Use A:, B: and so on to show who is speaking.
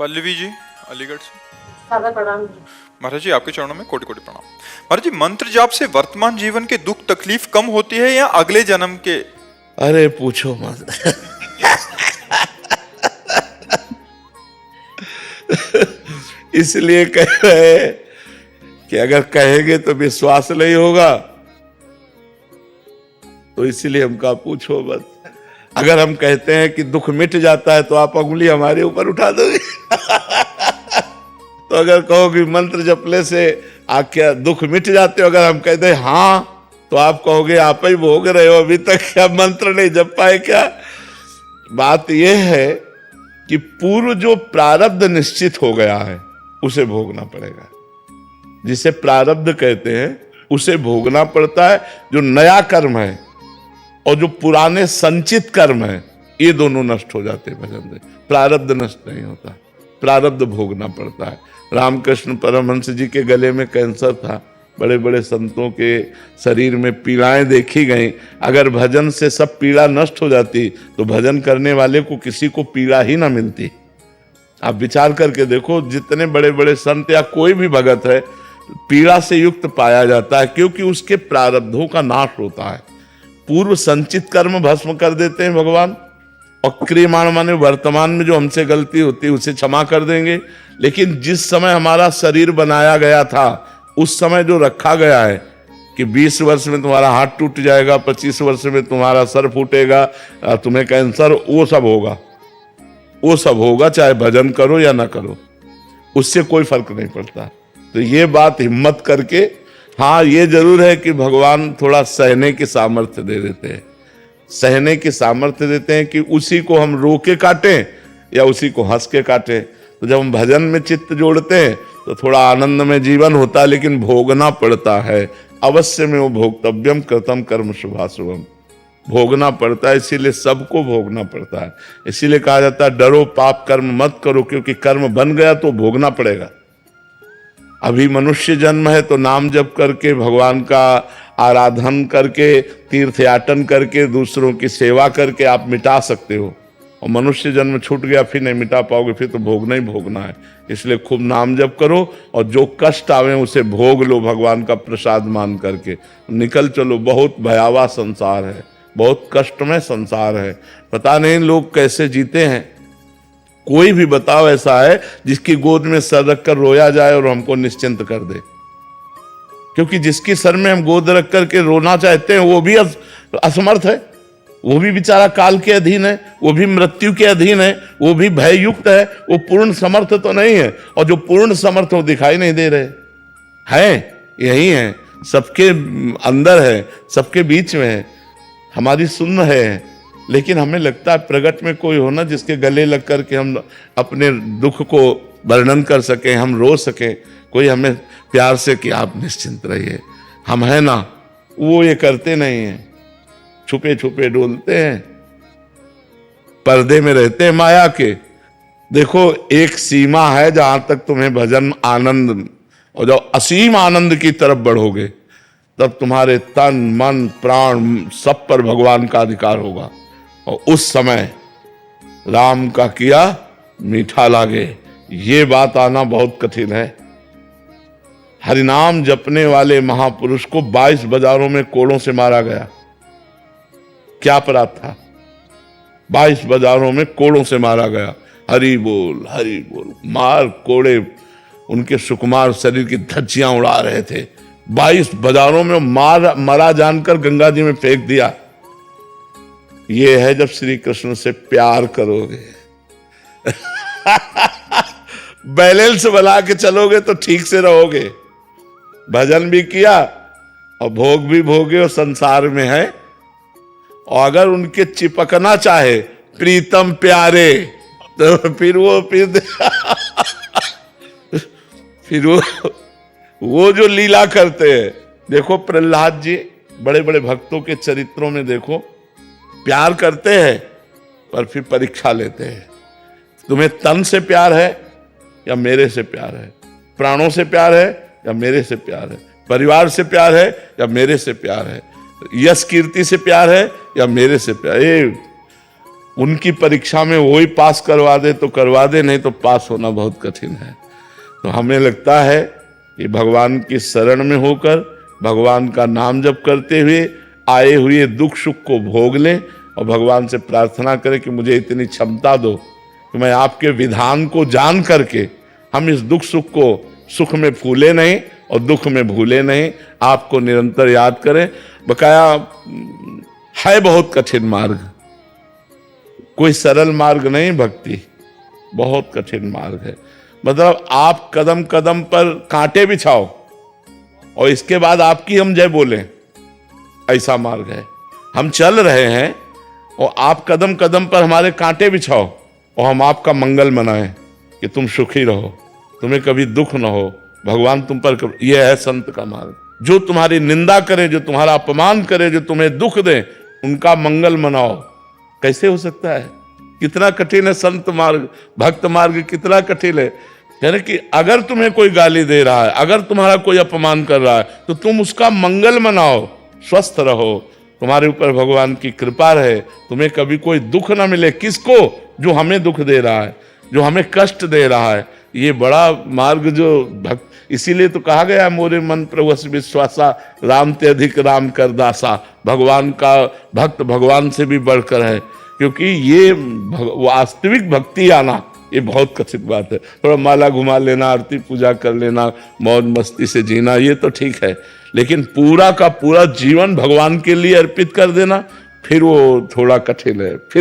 A: पल्लवी जी अलीगढ़ से।
B: सादा प्रणाम।
A: महाराज जी आपके चरणों में कोटि कोटि प्रणाम। महाराज जी मंत्र जाप से वर्तमान जीवन के दुख तकलीफ कम होती है या अगले जन्म के?
C: अरे पूछो मत। इसलिए कह रहे हैं कि अगर कहेंगे तो विश्वास नहीं होगा, तो इसलिए हम कहा पूछो मत। अगर हम कहते हैं कि दुख मिट जाता है तो आप उंगली हमारे ऊपर उठा दोगे। तो अगर कहोगे मंत्र जपने से क्या दुख मिट जाते हो, अगर हम कहते हैं हाँ, तो आप कहोगे आप ही भोग रहे हो, अभी तक क्या मंत्र नहीं जप पाए क्या? बात यह है कि पूर्व जो प्रारब्ध निश्चित हो गया है उसे भोगना पड़ेगा। जिसे प्रारब्ध कहते हैं उसे भोगना पड़ता है। जो नया कर्म है और जो पुराने संचित कर्म है, ये दोनों नष्ट हो जाते हैं भजन से। प्रारब्ध नष्ट नहीं होता, प्रारब्ध भोगना पड़ता है। रामकृष्ण परमहंस जी के गले में कैंसर था, बड़े बड़े संतों के शरीर में पीड़ाएं देखी गई। अगर भजन से सब पीड़ा नष्ट हो जाती तो भजन करने वाले को किसी को पीड़ा ही ना मिलती। आप विचार करके देखो, जितने बड़े बड़े संत या कोई भी भगत है, पीड़ा से युक्त पाया जाता है, क्योंकि उसके प्रारब्धों का नाश होता है। पूर्व संचित कर्म भस्म कर देते हैं भगवान, और क्रियमाण माने वर्तमान में जो हमसे गलती होती है उसे क्षमा कर देंगे। लेकिन जिस समय हमारा शरीर बनाया गया था, उस समय जो रखा गया है कि 20 वर्ष में तुम्हारा हाथ टूट जाएगा, 25 वर्ष में तुम्हारा सर फूटेगा, तुम्हें कैंसर, वो सब होगा, वो सब होगा, चाहे भजन करो या ना करो, उससे कोई फर्क नहीं पड़ता। तो ये बात हिम्मत करके, हाँ ये जरूर है कि भगवान थोड़ा सहने की सामर्थ्य दे देते हैं, सहने की सामर्थ्य देते हैं कि उसी को हम रो के काटें या उसी को हंस के काटें। तो जब हम भजन में चित्त जोड़ते हैं तो थोड़ा आनंद में जीवन होता है, लेकिन भोगना पड़ता है। अवश्य में वो भोक्तव्यम कृतम कर्म शुभाशुभम, भोगना पड़ता है। इसीलिए सबको भोगना पड़ता है। इसीलिए कहा जाता है डरो पाप कर्म मत करो, क्योंकि कर्म बन गया तो भोगना पड़ेगा। अभी मनुष्य जन्म है तो नाम जप करके, भगवान का आराधन करके, तीर्थयाटन करके, दूसरों की सेवा करके आप मिटा सकते हो। और मनुष्य जन्म छूट गया, फिर नहीं मिटा पाओगे, फिर तो भोगना ही भोगना है। इसलिए खूब नाम जप करो और जो कष्ट आवे उसे भोग लो, भगवान का प्रसाद मान करके निकल चलो। बहुत भयावह संसार है, बहुत कष्टमय संसार है। पता नहीं लोग कैसे जीते हैं। कोई भी बताओ ऐसा है जिसकी गोद में सर रखकर रोया जाए और हमको निश्चिंत कर दे? क्योंकि जिसकी सर में हम गोद रख करके रोना चाहते हैं वो भी असमर्थ है, वो भी बेचारा काल के अधीन है, वो भी मृत्यु के अधीन है, वो भी भययुक्त है, वो पूर्ण समर्थ तो नहीं है। और जो पूर्ण समर्थ वो दिखाई नहीं दे रहे हैं, यही है, सबके अंदर है, सबके बीच में है, हमारी सुन्न है। लेकिन हमें लगता है प्रगट में कोई होना जिसके गले लग करके हम अपने दुख को वर्णन कर सकें, हम रो सकें, कोई हमें प्यार से कि आप निश्चिंत रहिए, हम हैं ना। वो ये करते नहीं हैं, छुपे छुपे डोलते हैं, पर्दे में रहते हैं माया के। देखो एक सीमा है जहां तक तुम्हें भजन आनंद, और जब असीम आनंद की तरफ बढ़ोगे तब तुम्हारे तन मन प्राण सब पर भगवान का अधिकार होगा। और उस समय राम का किया मीठा लागे, ये बात आना बहुत कठिन है। हरिनाम जपने वाले महापुरुष को 22 बाजारों में कोड़ों से मारा गया। क्या अपराध था? 22 बाजारों में कोड़ों से मारा गया। हरि बोल हरि बोल, मार कोड़े उनके सुकुमार शरीर की धज्जियां उड़ा रहे थे। 22 बाजारों में मरा जानकर गंगा जी में फेंक दिया। ये है जब श्री कृष्ण से प्यार करोगे। बैलेंस बना के चलोगे तो ठीक से रहोगे। भजन भी किया और भोग भी भोगे और संसार में है। और अगर उनके चिपकना चाहे प्रीतम प्यारे, तो फिर वो जो लीला करते हैं। देखो प्रहलाद जी, बड़े बड़े भक्तों के चरित्रों में देखो, प्यार करते हैं पर फिर परीक्षा लेते हैं। तुम्हें तन से प्यार है या मेरे से प्यार है? प्राणों से प्यार है या मेरे से प्यार है? परिवार से प्यार है या मेरे से प्यार है? यश कीर्ति से प्यार है या मेरे से प्यार? उनकी परीक्षा में वही पास करवा दे तो करवा दे, नहीं तो पास होना बहुत कठिन है। तो हमें लगता है कि भगवान की शरण में होकर भगवान का नाम जप करते हुए आए हुए दुख सुख को भोग लें और भगवान से प्रार्थना करें कि मुझे इतनी क्षमता दो कि मैं आपके विधान को जान करके हम इस दुख सुख को सुख में फूले नहीं और दुख में भूले नहीं, आपको निरंतर याद करें। बकाया है बहुत कठिन मार्ग, कोई सरल मार्ग नहीं, भक्ति बहुत कठिन मार्ग है। मतलब आप कदम कदम पर कांटे बिछाओ और इसके बाद आपकी हम जय बोलें, ऐसा मार्ग है। हम चल रहे हैं और आप कदम कदम पर हमारे कांटे बिछाओ और हम आपका मंगल मनाएं कि तुम सुखी रहो, तुम्हें कभी दुख ना हो, भगवान तुम पर यह है संत का मार्ग। जो तुम्हारी निंदा करे, जो तुम्हारा अपमान करे, जो तुम्हें दुख दे, उनका मंगल मनाओ। कैसे हो सकता है? कितना कठिन है संत मार्ग, भक्त मार्ग कितना कठिन है। यानी कि अगर तुम्हें कोई गाली दे रहा है, अगर तुम्हारा कोई अपमान कर रहा है, तो तुम उसका मंगल मनाओ, स्वस्थ रहो, तुम्हारे ऊपर भगवान की कृपा रहे, तुम्हें कभी कोई दुख ना मिले। किसको? जो हमें दुख दे रहा है, जो हमें कष्ट दे रहा है। ये बड़ा मार्ग जो भक्त, इसीलिए तो कहा गया मोरे मन प्रभु विश्वासा, राम ते अधिक राम कर दासा। भगवान का भक्त भगवान से भी बढ़कर है, क्योंकि ये वास्तविक भक्ति आना ये बहुत कठिन बात है। थोड़ा माला घुमा लेना, आरती पूजा कर लेना, मौज मस्ती से जीना, ये तो ठीक है, लेकिन पूरा का पूरा जीवन भगवान के लिए अर्पित कर देना, फिर वो थोड़ा कठिन है। फिर